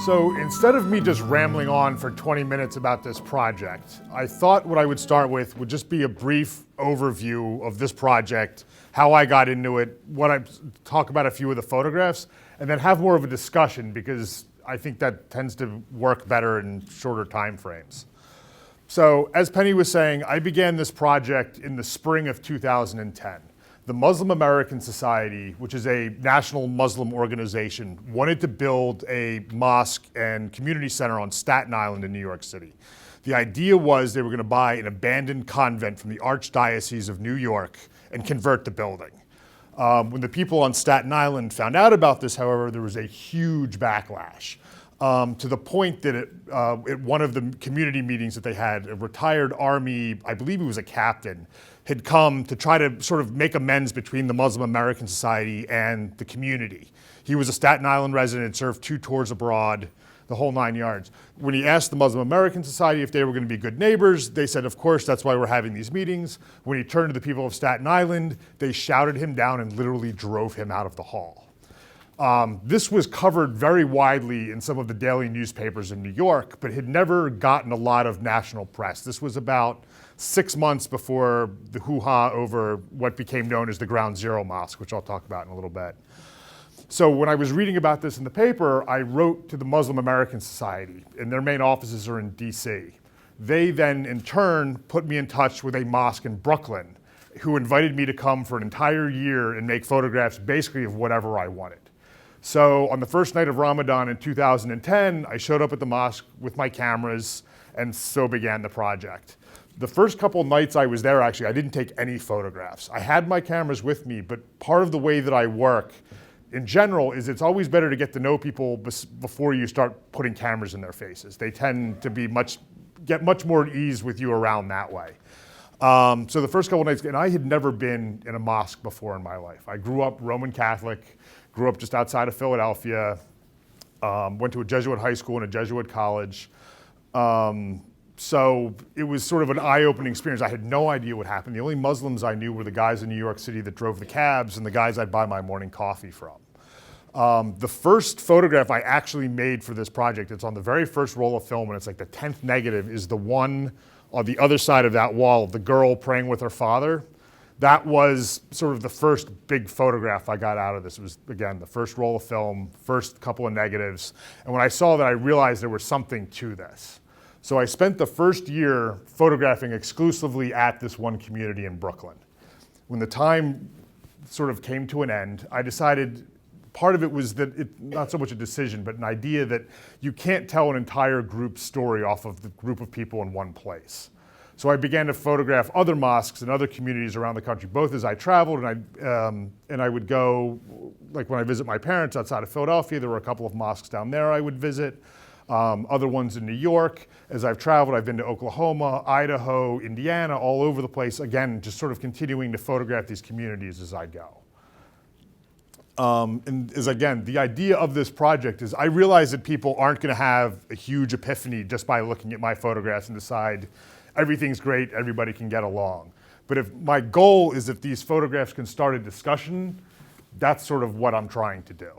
So instead of me just rambling on for 20 minutes about this project, I thought what I would start with would just be a brief overview of this project, how I got into it, talk about a few of the photographs, and then have more of a discussion because I think that tends to work better in shorter time frames. So as Penny was saying, I began this project in the spring of 2010. The Muslim American Society, which is a national Muslim organization, wanted to build a mosque and community center on Staten Island in New York City. The idea was they were going to buy an abandoned convent from the Archdiocese of New York and convert the building. When the people on Staten Island found out about this, however, there was a huge backlash. To the point that at one of the community meetings that they had, a retired Army, I believe he was a captain, had come to try to sort of make amends between the Muslim American Society and the community. He was a Staten Island resident, served 2 tours abroad, the whole 9 yards. When he asked the Muslim American Society if they were going to be good neighbors, they said, of course, that's why we're having these meetings. When he turned to the people of Staten Island, they shouted him down and literally drove him out of the hall. This was covered very widely in some of the daily newspapers in New York, but had never gotten a lot of national press. This was about 6 months before the hoo-ha over what became known as the Ground Zero Mosque, which I'll talk about in a little bit. So when I was reading about this in the paper, I wrote to the Muslim American Society, and their main offices are in DC. They then, in turn, put me in touch with a mosque in Brooklyn, who invited me to come for an entire year and make photographs basically of whatever I wanted. So on the first night of Ramadan in 2010, I showed up at the mosque with my cameras, and so began the project. The first couple nights I was there, actually, I didn't take any photographs. I had my cameras with me, but part of the way that I work in general is it's always better to get to know people before you start putting cameras in their faces. They tend to get much more at ease with you around that way. So the first couple nights, and I had never been in a mosque before in my life. I grew up Roman Catholic, grew up just outside of Philadelphia, went to a Jesuit high school and a Jesuit college. So it was sort of an eye-opening experience. I had no idea what happened. The only Muslims I knew were the guys in New York City that drove the cabs and the guys I'd buy my morning coffee from. The first photograph I actually made for this project, it's on the very first roll of film, and it's like the 10th negative, is the one on the other side of that wall, the girl praying with her father. That was sort of the first big photograph I got out of this. It was, again, the first roll of film, first couple of negatives. And when I saw that, I realized there was something to this. So I spent the first year photographing exclusively at this one community in Brooklyn. When the time sort of came to an end, I decided part of it was that not so much a decision, but an idea that you can't tell an entire group's story off of the group of people in one place. So I began to photograph other mosques and other communities around the country, both as I traveled and I would go, like when I visit my parents outside of Philadelphia, there were a couple of mosques down there I would visit. Other ones in New York. As I've traveled, I've been to Oklahoma, Idaho, Indiana, all over the place. Again, just sort of continuing to photograph these communities as I go. And again, the idea of this project is I realize that people aren't going to have a huge epiphany just by looking at my photographs and decide everything's great, everybody can get along. But if my goal is if these photographs can start a discussion, that's sort of what I'm trying to do.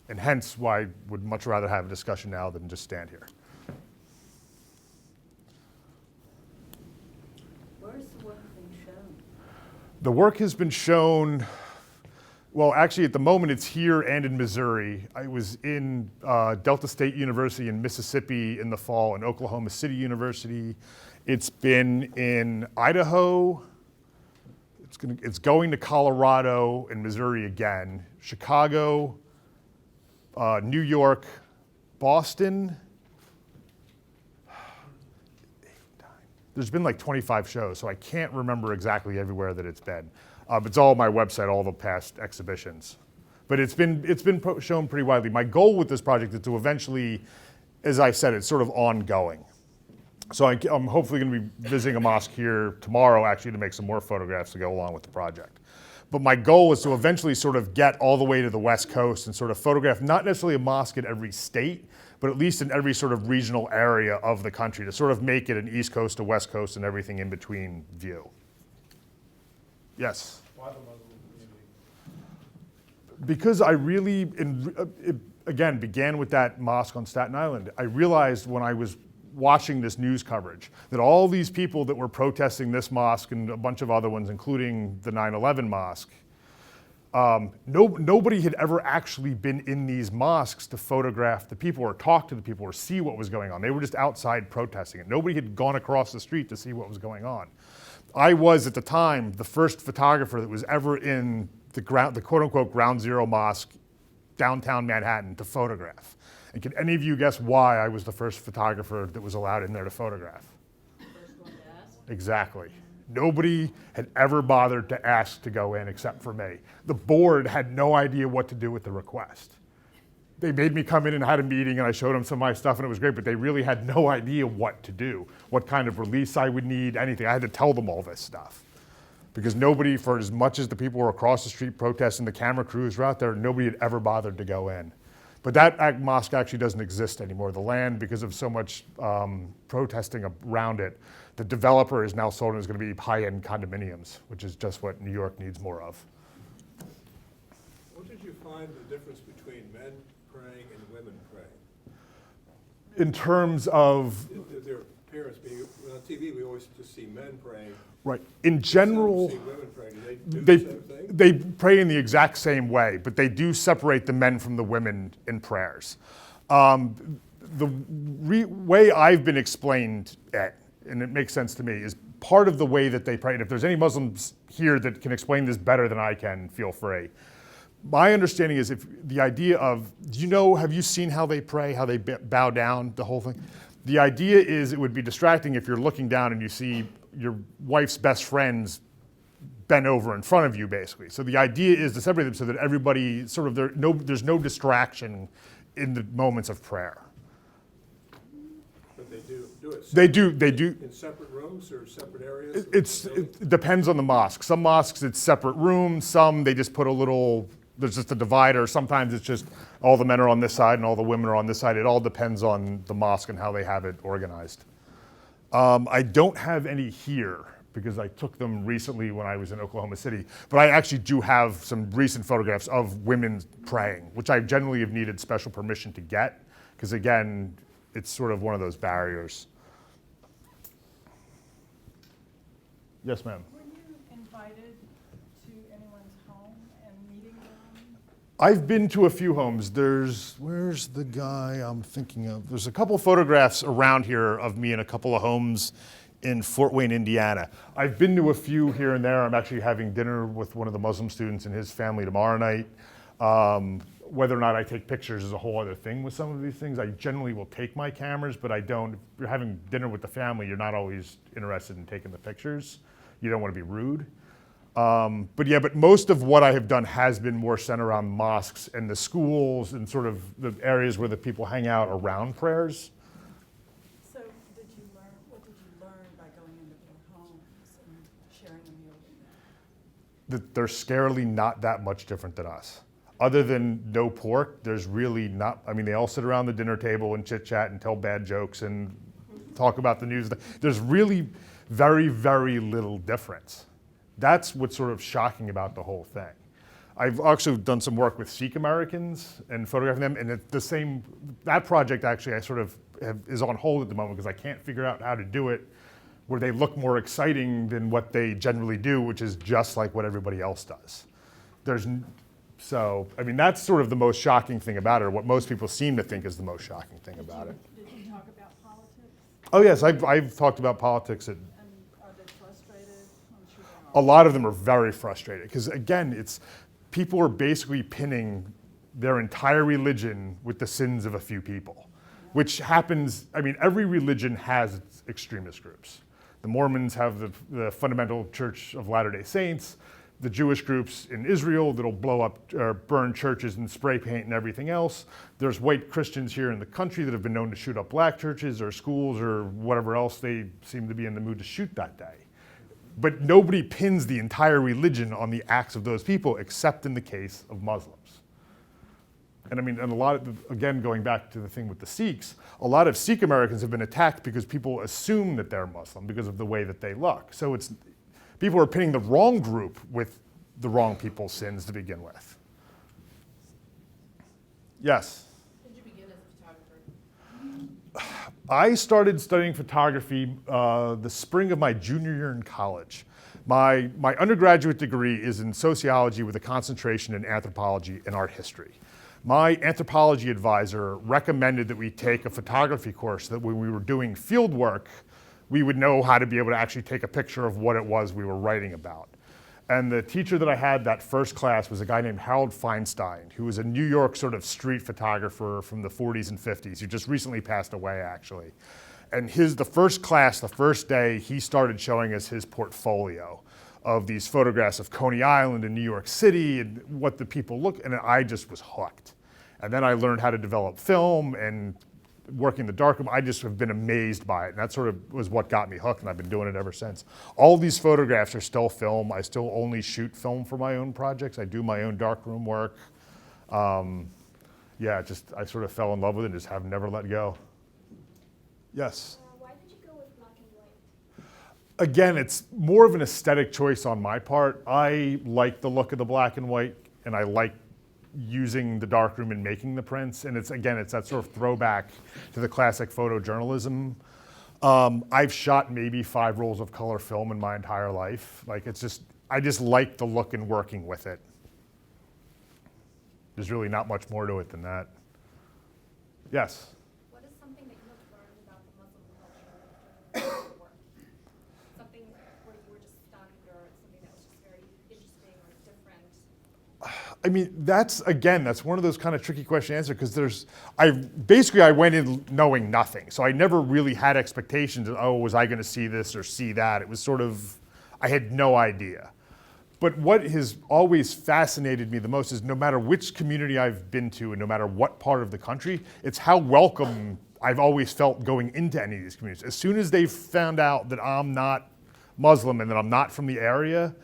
And hence why I would much rather have a discussion now than just stand here. Where is the work being shown? The work has been shown, well, actually at the moment it's here and in Missouri. I was in Delta State University in Mississippi in the fall and Oklahoma City University. It's been in Idaho. It's going to Colorado and Missouri again, Chicago, New York, Boston. There's been like 25 shows, so I can't remember exactly everywhere that it's been. It's all on my website, all the past exhibitions. But it's been shown pretty widely. My goal with this project is to eventually, as I said, it's sort of ongoing. So I'm hopefully going to be visiting a mosque here tomorrow, actually, to make some more photographs to go along with the project. But my goal is to eventually sort of get all the way to the West Coast and sort of photograph not necessarily a mosque in every state, but at least in every sort of regional area of the country to sort of make it an East Coast to West Coast and everything in between view. Yes? Why the Muslim community? Because I really, again, began with that mosque on Staten Island. I realized when I was watching this news coverage that all these people that were protesting this mosque and a bunch of other ones, including the 9/11 mosque, nobody had ever actually been in these mosques to photograph the people or talk to the people or see what was going on. They were just outside protesting it. Nobody had gone across the street to see what was going on. I was, at the time, the first photographer that was ever in the quote-unquote ground zero mosque downtown Manhattan to photograph. And can any of you guess why I was the first photographer that was allowed in there to photograph? First one to ask. Exactly. Nobody had ever bothered to ask to go in except for me. The board had no idea what to do with the request. They made me come in and had a meeting and I showed them some of my stuff and it was great, but they really had no idea what to do, what kind of release I would need, anything. I had to tell them all this stuff. Because nobody, for as much as the people were across the street protesting, the camera crews were out there, nobody had ever bothered to go in. But that mosque actually doesn't exist anymore. The land, because of so much protesting around it, the developer is now sold and is going to be high-end condominiums, which is just what New York needs more of. What did you find the difference between men praying and women praying? In terms of, Their appearance being, on TV, we always just see men praying. right, in general, See women praying. Do they do they, the same thing? they pray in the exact same way, but they do separate the men from the women in prayers. The way I've been explained it, and it makes sense to me, is part of the way that they pray. And if there's any Muslims here that can explain this better than I can, feel free. My understanding is if the idea of, have you seen how they pray, how they bow down, the whole thing? The idea is it would be distracting if you're looking down and you see your wife's best friends bent over in front of you, basically. So the idea is to separate them so that everybody there's no distraction in the moments of prayer. But they do it. They do. In separate rooms or separate areas? It depends on the mosque. Some mosques it's separate rooms. Some they just put there's just a divider. Sometimes it's just all the men are on this side and all the women are on this side. It all depends on the mosque and how they have it organized. I don't have any here because I took them recently when I was in Oklahoma City, but I actually do have some recent photographs of women praying, which I generally have needed special permission to get, because again, it's sort of one of those barriers. Yes, ma'am. Were you invited to anyone's home and meeting them? I've been to a few homes. Where's the guy I'm thinking of? There's a couple photographs around here of me in a couple of homes in Fort Wayne, Indiana. I've been to a few here and there. I'm actually having dinner with one of the Muslim students and his family tomorrow night. Whether or not I take pictures is a whole other thing with some of these things. I generally will take my cameras, but I don't. If you're having dinner with the family, you're not always interested in taking the pictures. You don't want to be rude. But most of what I have done has been more centered around mosques and the schools and sort of the areas where the people hang out around prayers. So what did you learn by going into their homes and sharing a meal with them? That they're scarily not that much different than us. Other than no pork, there's really not, they all sit around the dinner table and chit chat and tell bad jokes and talk about the news. There's really very, very little difference. That's what's sort of shocking about the whole thing. I've also done some work with Sikh Americans and photographing them, and that project actually is on hold at the moment because I can't figure out how to do it where they look more exciting than what they generally do, which is just like what everybody else does. That's sort of the most shocking thing about it, or what most people seem to think is the most shocking thing about it. Did you talk about politics? Oh yes, I've talked about politics. And are they frustrated? I'm sure they A are. lot of them are very frustrated because again, people are basically pinning their entire religion with the sins of a few people, which happens. Every religion has its extremist groups. The Mormons have the Fundamental Church of Latter-day Saints. The Jewish groups in Israel that'll blow up or burn churches and spray paint and everything else. There's white Christians here in the country that have been known to shoot up black churches or schools or whatever else they seem to be in the mood to shoot that day. But nobody pins the entire religion on the acts of those people except in the case of Muslims. And a lot of, again, going back to the thing with the Sikhs, a lot of Sikh Americans have been attacked because people assume that they're Muslim because of the way that they look. So people are pinning the wrong group with the wrong people's sins to begin with. Yes? I started studying photography the spring of my junior year in college. My undergraduate degree is in sociology with a concentration in anthropology and art history. My anthropology advisor recommended that we take a photography course so that when we were doing field work, we would know how to be able to actually take a picture of what it was we were writing about. And the teacher that I had that first class was a guy named Harold Feinstein, who was a New York sort of street photographer from the 40s and 50s, who just recently passed away, actually. And the first class, the first day, he started showing us his portfolio of these photographs of Coney Island and New York City and what the people look, and I just was hooked. And then I learned how to develop film and working the darkroom. I just have been amazed by it, and that sort of was what got me hooked, and I've been doing it ever since. All these photographs are still film. I still only shoot film for my own projects. I do my own darkroom work. Yeah, I sort of fell in love with it and just have never let go. Yes? Why did you go with black and white? Again, it's more of an aesthetic choice on my part. I like the look of the black and white, and I like using the darkroom and making the prints. And it's that sort of throwback to the classic photojournalism. I've shot maybe 5 rolls of color film in my entire life. I just like the look and working with it. There's really not much more to it than that. Yes? What is something that you have learned about the Muslim culture through your work? Something where you were just stunned or something that was just very interesting or different? I mean, that's one of those kind of tricky question to answer because I went in knowing nothing. So I never really had expectations of, was I going to see this or see that? It was sort of, I had no idea. But what has always fascinated me the most is no matter which community I've been to and no matter what part of the country, it's how welcome I've always felt going into any of these communities. As soon as they've found out that I'm not Muslim and that I'm not from the area,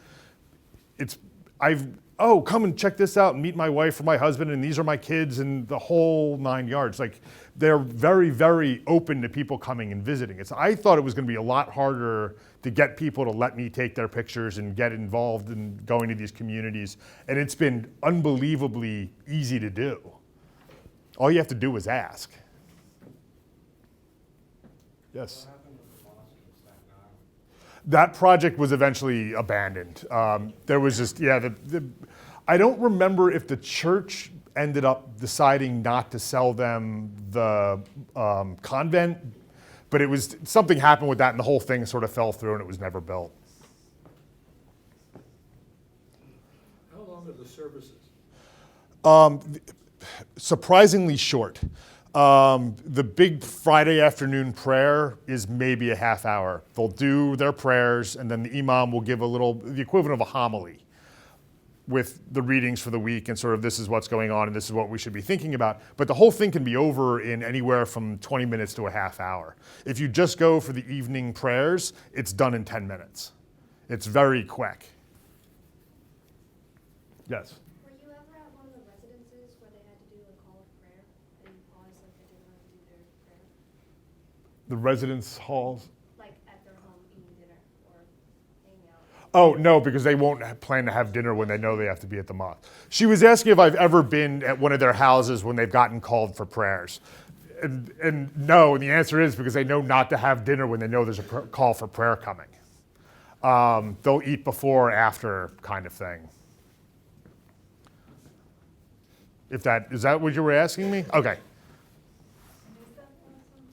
come and check this out and meet my wife or my husband and these are my kids and the whole 9 yards. Like they're very, very open to people coming and visiting. I thought it was going to be a lot harder to get people to let me take their pictures and get involved in going to these communities. And it's been unbelievably easy to do. All you have to do is ask. Yes? That project was eventually abandoned. There was just, I don't remember if the church ended up deciding not to sell them the convent, but something happened with that and the whole thing sort of fell through and it was never built. How long are the services? Surprisingly short. The big Friday afternoon prayer is maybe a half hour. They'll do their prayers and then the imam will give the equivalent of a homily with the readings for the week and sort of this is what's going on and this is what we should be thinking about. But the whole thing can be over in anywhere from 20 minutes to a half hour. If you just go for the evening prayers, it's done in 10 minutes. It's very quick. Yes? Were you ever at one of the residences where they had to do a call of prayer and pause like they didn't want to do their prayer? The residence halls? Like at their home eating dinner or hanging out? Oh, no, because they won't plan to have dinner when they know they have to be at the mosque. She was asking if I've ever been at one of their houses when they've gotten called for prayers. And no, and the answer is because they know not to have dinner when they know there's a call for prayer coming. They'll eat before or after kind of thing. Is that what you were asking me? Okay. Is that awesome?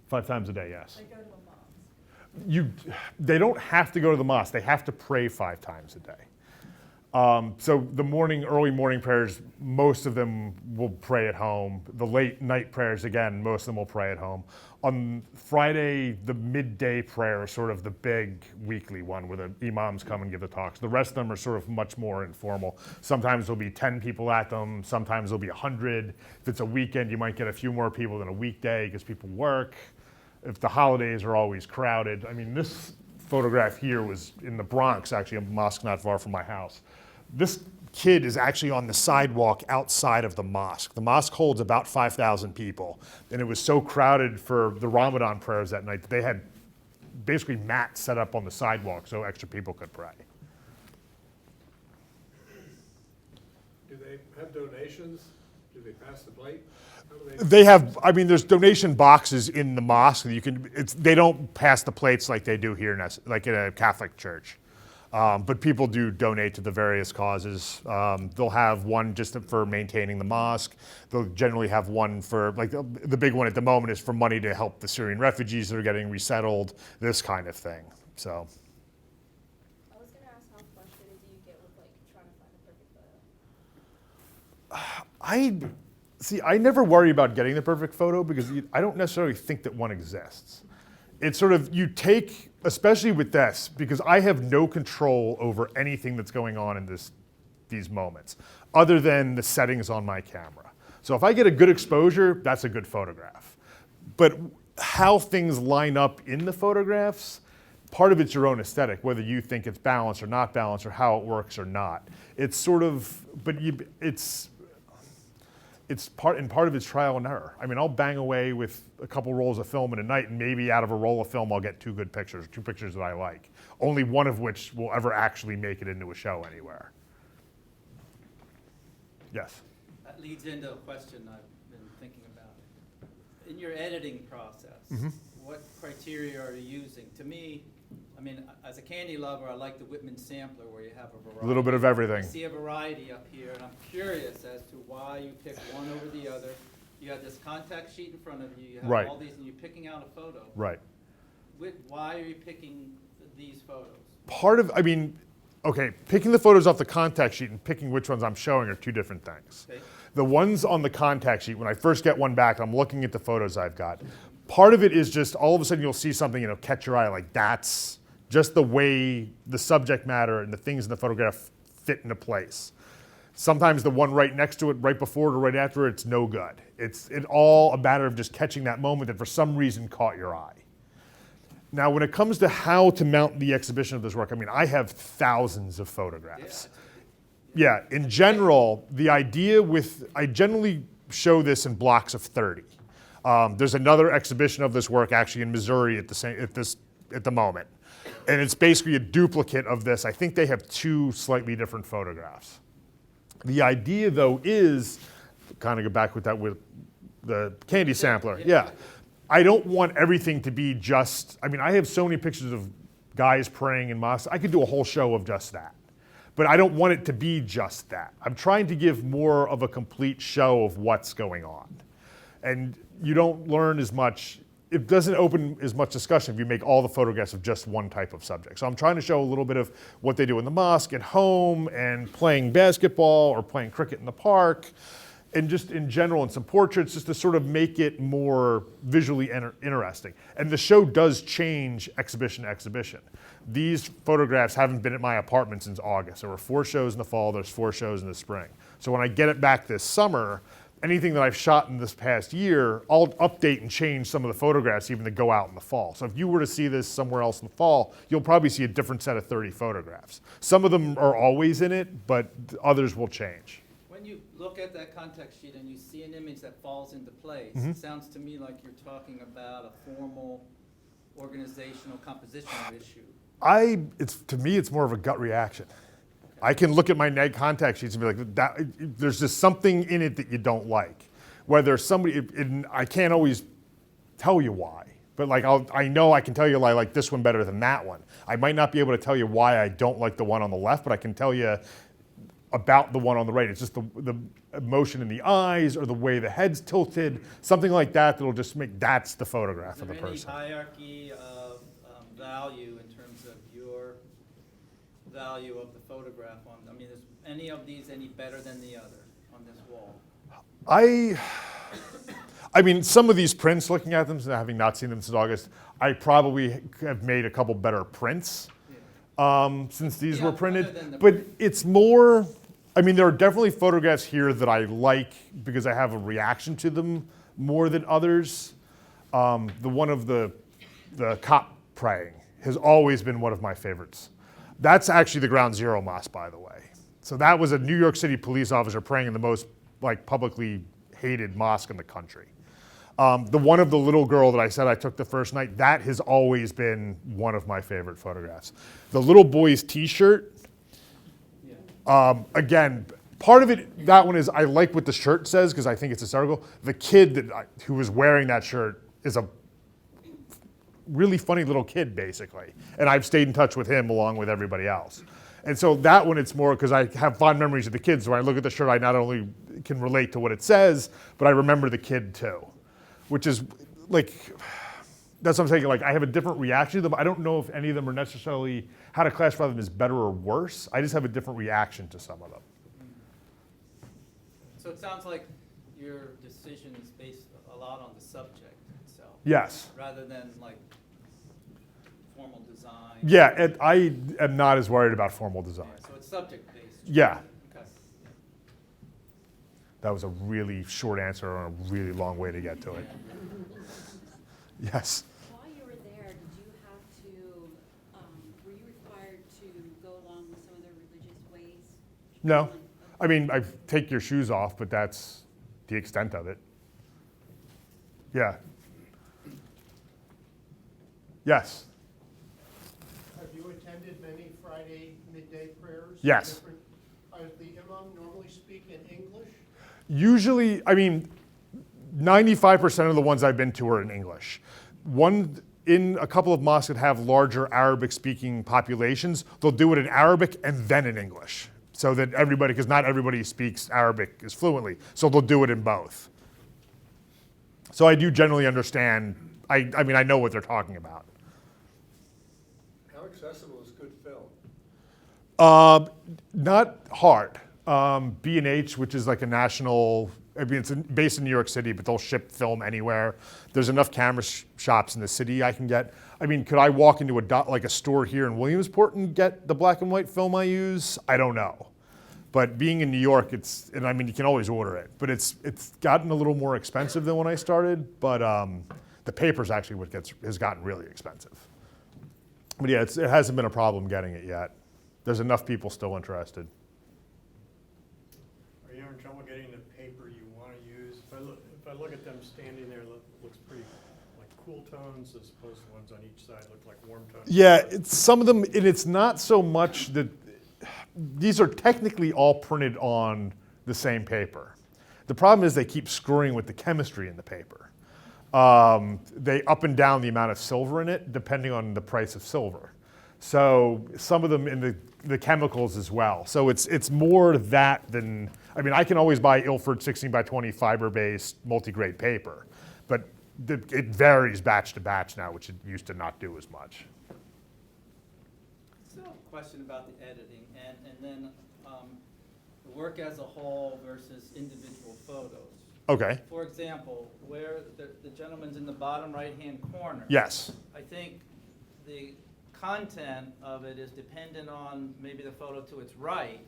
5 times a day, yes. They go to a mosque. They don't have to go to the mosque. They have to pray 5 times a day. So the early morning prayers, most of them will pray at home. The late night prayers, again, most of them will pray at home. On Friday, the midday prayer is sort of the big weekly one where the imams come and give the talks. The rest of them are sort of much more informal. Sometimes there'll be 10 people at them. Sometimes there'll be 100. If it's a weekend, you might get a few more people than a weekday because people work. If the holidays are always crowded. I mean, this photograph here was in the Bronx, actually, a mosque not far from my house. This kid is actually on the sidewalk outside of the mosque. The mosque holds about 5,000 people, and it was so crowded for the Ramadan prayers that night that they had basically mats set up on the sidewalk so extra people could pray. Do they have donations? Do they pass the plate? How do They have, I mean, there's donation boxes in the mosque. You can, they don't pass the plates like they do here, like in a Catholic church. But people do donate to the various causes. They'll have one just for maintaining the mosque. They'll generally have one for, like the big one at the moment is for money to help the Syrian refugees that are getting resettled, this kind of thing. So, I was gonna ask how frustrated do you get with like trying to find the perfect photo? I never worry about getting the perfect photo because I don't necessarily think that one exists. It's sort of, you take, especially with this, because I have no control over anything that's going on in these moments, other than the settings on my camera. So if I get a good exposure, that's a good photograph. But how things line up in the photographs, part of it's your own aesthetic, whether you think it's balanced or not balanced or how it works or not. It's sort of, but part of it's trial and error. I mean, I'll bang away with a couple rolls of film in a night, and maybe out of a roll of film, I'll get two pictures that I like. Only one of which will ever actually make it into a show anywhere. Yes. That leads into a question I've been thinking about. In your editing process, what criteria are you using? To me, I mean, as a candy lover, I like the Whitman sampler where you have a variety. A little bit of I everything. see a variety up here, and I'm curious as to why you pick one over the other. You have this contact sheet in front of you, you have Right. all these, and you're picking out a photo. Right. Why are you picking these photos? Picking the photos off the contact sheet and picking which ones I'm showing are two different things. Okay. The ones on the contact sheet, when I first get one back, I'm looking at the photos I've got. Part of it is just all of a sudden you'll see something, catch your eye, like that's just the way the subject matter and the things in the photograph fit into place. Sometimes the one right next to it, right before it or right after it, it's no good. It's all a matter of just catching that moment that for some reason caught your eye. Now, when it comes to how to mount the exhibition of this work, I mean, I have thousands of photographs. Yeah, in general, I generally show this in blocks of 30. There's another exhibition of this work actually in Missouri at the moment. And it's basically a duplicate of this. I think they have two slightly different photographs. The idea, though, is, kind of go back with the candy sampler. Yeah. I don't want everything to be just, I have so many pictures of guys praying in mosques. I could do a whole show of just that. But I don't want it to be just that. I'm trying to give more of a complete show of what's going on. And you don't learn as much. It doesn't open as much discussion if you make all the photographs of just one type of subject. So I'm trying to show a little bit of what they do in the mosque, at home, and playing basketball or playing cricket in the park, and just in general, and some portraits, just to sort of make it more visually interesting. And the show does change exhibition to exhibition. These photographs haven't been at my apartment since August. There were 4 shows in the fall, there's 4 shows in the spring. So when I get it back this summer, anything that I've shot in this past year, I'll update and change some of the photographs even to go out in the fall. So if you were to see this somewhere else in the fall, you'll probably see a different set of 30 photographs. Some of them are always in it, but others will change. When you look at that context sheet and you see an image that falls into place, Mm-hmm. it sounds to me like you're talking about a formal organizational compositional issue. To me, it's more of a gut reaction. I can look at my neg contact sheets and be like, there's just something in it that you don't like. Whether I can't always tell you why, but I know I can tell you I like this one better than that one. I might not be able to tell you why I don't like the one on the left, but I can tell you about the one on the right. It's just the emotion in the eyes or the way the head's tilted, something like that that'll just that's the photograph Is of the there any person. hierarchy of value in terms of your value of the photograph is any of these any better than the other on this wall? Some of these prints, looking at them, having not seen them since August, I probably have made a couple better prints since these were other printed. than the But print. it's more, there are definitely photographs here that I like because I have a reaction to them more than others. The one of the cop praying has always been one of my favorites. That's actually the Ground Zero Mosque, by the way. So that was a New York City police officer praying in the most publicly hated mosque in the country. The one of the little girl that I said I took the first night, that has always been one of my favorite photographs. The little boy's T-shirt, again, part of it, that one is I like what the shirt says because I think it's hysterical. The kid who was wearing that shirt is a really funny little kid, basically. And I've stayed in touch with him along with everybody else. And so that one, it's more because I have fond memories of the kids. So when I look at the shirt, I not only can relate to what it says, but I remember the kid too, which is like, that's what I'm saying. Like, I have a different reaction to them. I don't know if any of them are necessarily how to classify them as better or worse. I just have a different reaction to some of them. So it sounds like your decision is based a lot on the subject itself. Yes. Rather than like formal design. Yeah, I am not as worried about formal design. Yeah, so it's subject based. Yeah. Okay. That was a really short answer and a really long way to get to it. Yes. While you were there, did you have to, were you required to go along with some of their religious ways? No. I mean, I take your shoes off, but that's the extent of it. Yeah. Yes. Have you attended many Friday midday prayers? Yes. Does the imam normally speak in English? Usually, I mean, 95% of the ones I've been to are in English. In a couple of mosques that have larger Arabic-speaking populations, they'll do it in Arabic and then in English. So that everybody, because not everybody speaks Arabic as fluently, so they'll do it in both. So I do generally understand, I mean, I know what they're talking about. How accessible is good film? Not hard. B&H, which is like a national, I mean, it's based in New York City, but they'll ship film anywhere. There's enough camera shops in the city I can get. I mean, could I walk into a store here in Williamsport and get the black and white film I use? I don't know. But being in New York, and I mean, you can always order it, but it's gotten a little more expensive than when I started, but the paper's actually what has gotten really expensive. But yeah, it hasn't been a problem getting it yet. There's enough people still interested. Are you having trouble getting the paper you want to use? If I look at them standing there, it looks pretty like cool tones as opposed to the ones on each side look like warm tones. Yeah, some of them, and it's not so much that these are technically all printed on the same paper. The problem is they keep screwing with the chemistry in the paper. They up and down the amount of silver in it depending on the price of silver. So some of them in the chemicals as well. So it's more that than, I mean, I can always buy Ilford 16 by 20 fiber-based multi-grade paper, but it varies batch to batch now, which it used to not do as much. Still have a question about the editing and then the work as a whole versus individual photos. Okay, For example, where the gentleman's in the bottom right-hand corner. yes. I think the content of it is dependent on maybe the photo to its right,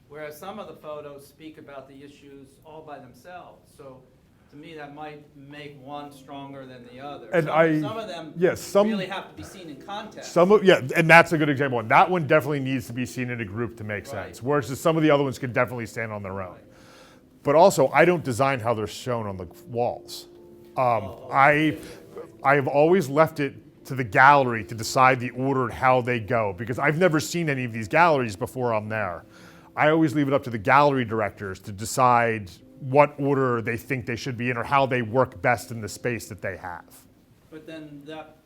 whereas some of the photos speak about the issues all by themselves. So to me, that might make one stronger than the other. And Some of them yes, really have to be seen in context. Yeah, and that's a good example. And that one definitely needs to be seen in a group to make Right. sense, whereas some of the other ones could definitely stand on their own. But also, I don't design how they're shown on the walls. I've always left it to the gallery to decide the order and how they go, because I've never seen any of these galleries before I'm there. I always leave it up to the gallery directors to decide what order they think they should be in or how they work best in the space that they have. But then that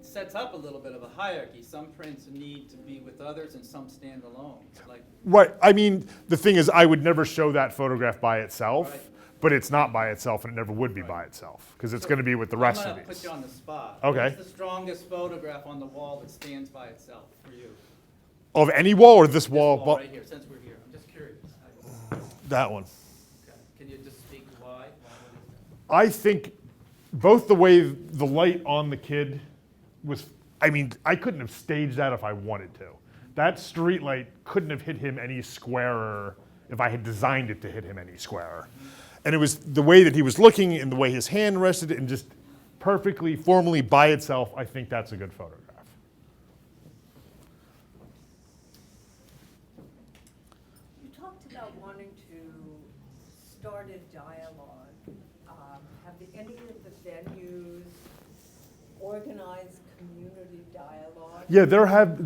sets up a little bit of a hierarchy. Some prints need to be with others and some stand alone. Like, Right, I mean, the thing is, I would never show that photograph by itself, Right. but it's not by itself and it never would be Right. by itself, because it's gonna be with the rest of I'm gonna put these. you on the spot. Okay. What's the strongest photograph on the wall that stands by itself for you? Of any wall or this This wall? wall right here, since we're here. I'm just curious. That one. Okay. Can you just speak why? Why I think both the way the light on the kid was, I mean, I couldn't have staged that if I wanted to. That street light couldn't have hit him any squarer if I had designed it to hit him any squarer. And it was the way that he was looking and the way his hand rested and just perfectly, formally by itself, I think that's a good photograph. You talked about wanting to start a dialogue. Have any of the venues organized community dialogue? Yeah,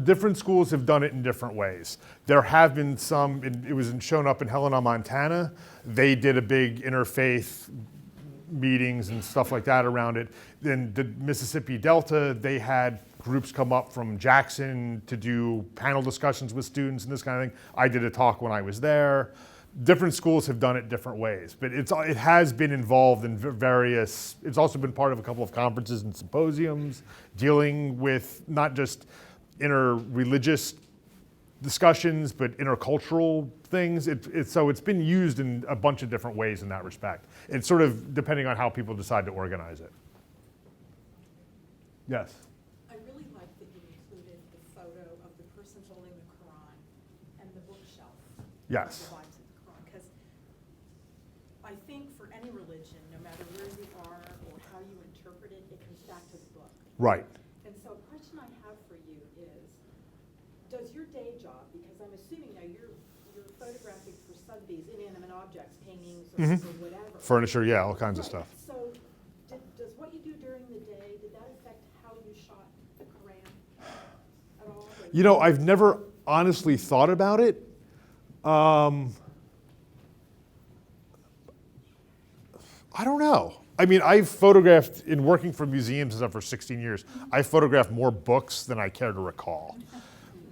different schools have done it in different ways. There have been some, it was shown up in Helena, Montana. They did a big interfaith meetings and stuff like that around it. Then the Mississippi Delta, they had groups come up from Jackson to do panel discussions with students and this kind of thing. I did a talk when I was there. Different schools have done it different ways, but it has been involved in various, it's also been part of a couple of conferences and symposiums dealing with not just inter-religious discussions, but intercultural things. So it's been used in a bunch of different ways in that respect. It's sort of depending on how people decide to organize it. Yes? I really like that you included the photo of the person holding the Quran and the bookshelf. Yes. That divides the Quran, because I think for any religion, no matter where you are or how you interpret it, it comes back to the book. Right. And so a question I have for you is, does your day job, because I'm assuming now you're photographing for Sotheby's, inanimate objects, paintings or whatever. Furniture, yeah, all kinds of Right. stuff. So does what you do during the day, did that affect how you shot the Quran at all? Or- You know, I've never honestly thought about it. I don't know. I mean, I've photographed, in working for museums and stuff for 16 years, I photographed more books than I care to recall.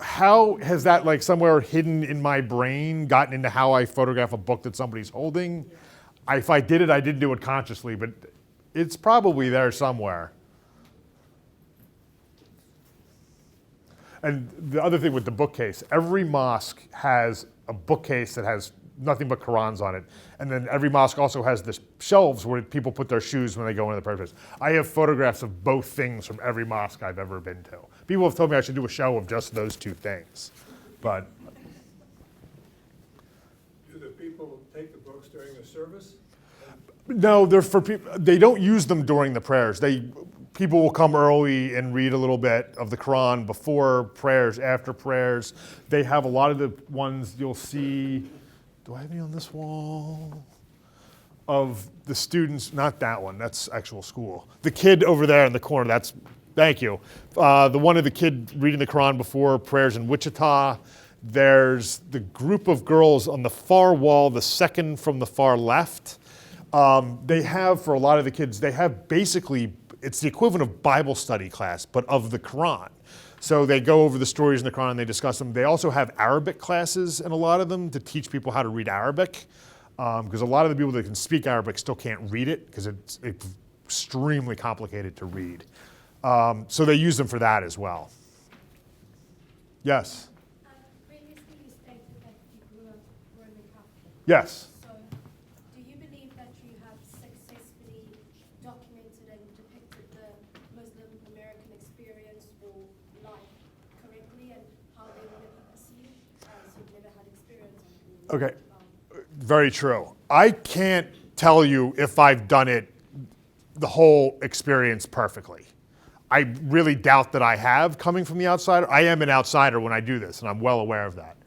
How has that, like, somewhere hidden in my brain gotten into how I photograph a book that somebody's holding? If I did it, I didn't do it consciously, but it's probably there somewhere. And the other thing with the bookcase, every mosque has a bookcase that has nothing but Qurans on it. And then every mosque also has the shelves where people put their shoes when they go into the prayer space. I have photographs of both things from every mosque I've ever been to. People have told me I should do a show of just those two things. But Do the people take the books during the service? no, they're for people. They don't use them during the prayers. People will come early and read a little bit of the Quran before prayers, after prayers. They have a lot of the ones you'll see. Do I have any on this wall? Of the students, not that one, that's actual school. The kid over there in the corner, thank you. The one of the kid reading the Quran before prayers in Wichita. There's the group of girls on the far wall, the second from the far left. They have, for a lot of the kids, they have basically, it's the equivalent of Bible study class, but of the Quran. So they go over the stories in the Quran and they discuss them. They also have Arabic classes in a lot of them to teach people how to read Arabic. Because a lot of the people that can speak Arabic still can't read it because it's extremely complicated to read. So they use them for that as well. Yes? Previously you stated that you grew up Roman Catholic. Yes. So, do you believe that you have successfully documented and depicted the Muslim American experience or life correctly, and how they would be perceived, as you've never had experience of? Okay. Very true. I can't tell you if I've done it, the whole experience perfectly. I really doubt that I have, coming from the outsider. I am an outsider when I do this, and I'm well aware of that.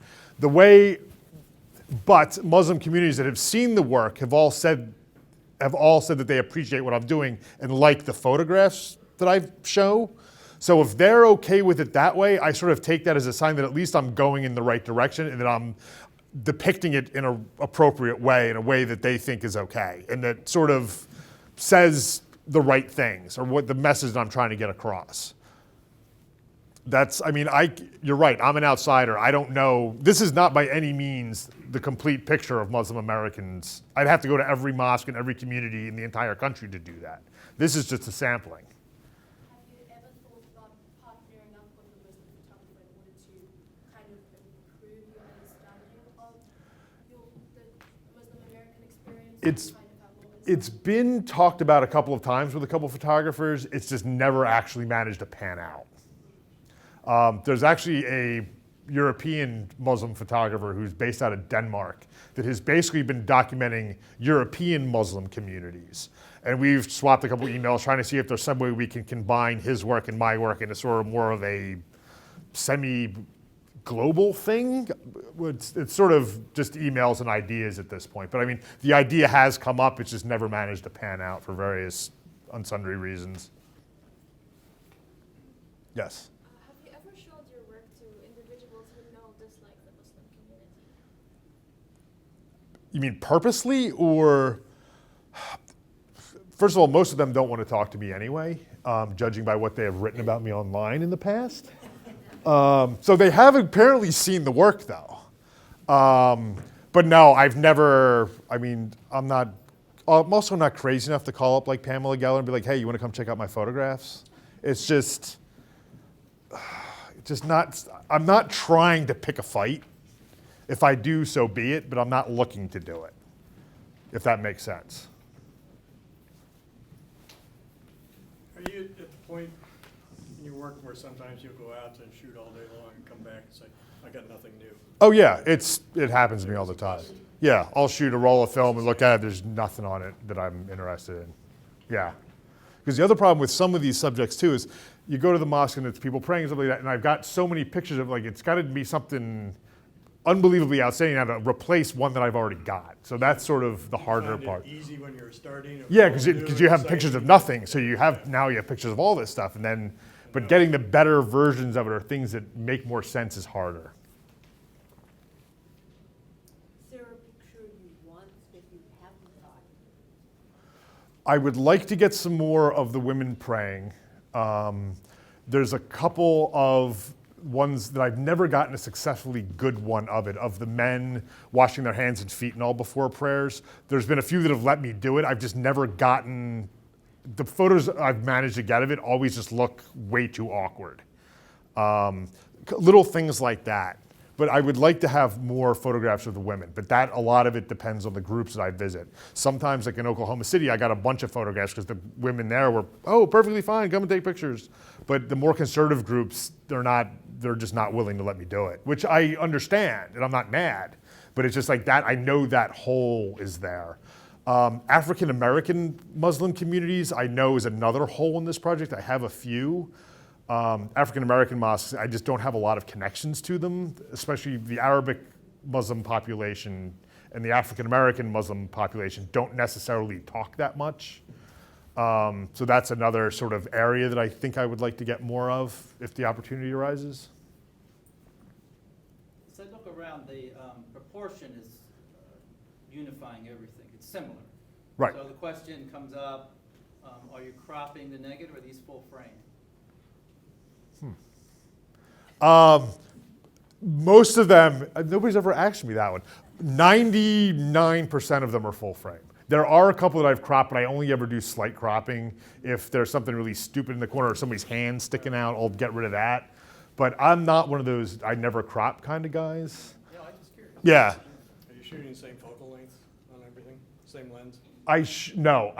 But Muslim communities that have seen the work have all said that they appreciate what I'm doing and like the photographs that I show. So if they're okay with it that way, I sort of take that as a sign that at least I'm going in the right direction and that I'm depicting it in an appropriate way, in a way that they think is okay, and that sort of says the right things, or what the message that I'm trying to get across. You're right, I'm an outsider. I don't know. This is not by any means the complete picture of Muslim Americans. I'd have to go to every mosque in every community in the entire country to do that. This is just a sampling. Have you ever thought about partnering up with a Muslim photographer in order to kind of improve your understanding of the Muslim American experience? It's been talked about a couple of times with a couple of photographers. It's just never actually managed to pan out. There's actually a European Muslim photographer who's based out of Denmark that has basically been documenting European Muslim communities. And we've swapped a couple of emails trying to see if there's some way we can combine his work and my work into sort of more of a semi-global thing. It's sort of just emails and ideas at this point. But I mean, the idea has come up, it's just never managed to pan out for various unsundry reasons. Yes. Have you ever showed your work to individuals who know dislike the Muslim community? You mean purposely, or first of all, most of them don't want to talk to me anyway, judging by what they have written about me online in the past. So they have apparently seen the work though. But no, I've never, I'm also not crazy enough to call up like Pamela Geller and be like, hey, you want to come check out my photographs? It's just not, I'm not trying to pick a fight. If I do, so be it, but I'm not looking to do it, if that makes sense. Are you at the point in your work where sometimes you'll go out and shoot all day long and come back and say, I got nothing new? Oh yeah, it happens to me all the time. Yeah, I'll shoot a roll of film and look at it, there's nothing on it that I'm interested in. Yeah. Because the other problem with some of these subjects too is you go to the mosque and it's people praying and stuff like that, and I've got so many pictures of, like, it's got to be something unbelievably outstanding now to replace one that I've already got. So that's sort of the harder Find it part. easy when you're starting? Yeah, because you have pictures of nothing, so you have pictures of all this stuff, and then, but getting the better versions of it or things that make more sense is harder. Is there a picture you want that you haven't got? I would like to get some more of the women praying. There's a couple of ones that I've never gotten a successfully good one of it, of the men washing their hands and feet and all before prayers. There's been a few that have let me do it. I've just never gotten, the photos I've managed to get of it always just look way too awkward. Little things like that. But I would like to have more photographs of the women, but that, a lot of it depends on the groups that I visit. Sometimes, like in Oklahoma City, I got a bunch of photographs because the women there were, oh, perfectly fine, come and take pictures. But the more conservative groups, they're just not willing to let me do it, which I understand, and I'm not mad, but it's just like that, I know that hole is there. African American Muslim communities, I know, is another hole in this project. I have a few. African American mosques, I just don't have a lot of connections to them, especially the Arabic Muslim population and the African American Muslim population don't necessarily talk that much. So that's another sort of area that I think I would like to get more of if the opportunity arises. So look around, the proportion is unifying everything. It's similar. Right. So the question comes up, are you cropping the negative or are these full frame? Most of them, nobody's ever asked me that one. 99% of them are full frame. There are a couple that I've cropped, but I only ever do slight cropping. If there's something really stupid in the corner or somebody's hand sticking out, I'll get rid of that. But I'm not one of those I never crop kind of guys. Yeah, I'm just curious. Yeah. Are you shooting the same focal length on everything? Same lens? No,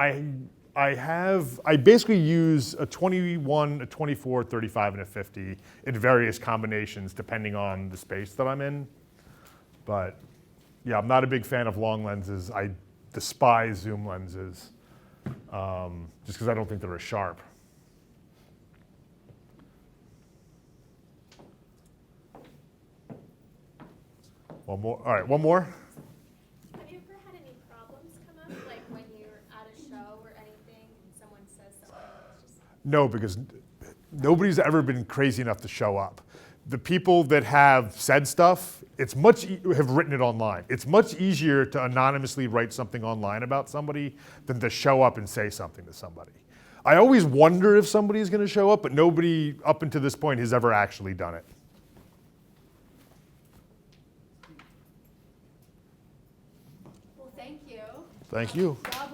I basically use a 21, a 24, 35, and a 50 in various combinations depending on the space that I'm in. But yeah, I'm not a big fan of long lenses. I despise zoom lenses just because I don't think they're as sharp. One more. All right, one more. Have you ever had any problems come up, like when you're at a show or anything, and someone says something that's just... No, because nobody's ever been crazy enough to show up. The people that have said stuff, have written it online. It's much easier to anonymously write something online about somebody than to show up and say something to somebody. I always wonder if somebody's going to show up, but nobody up until this point has ever actually done it. Well, thank you. Thank you. Rob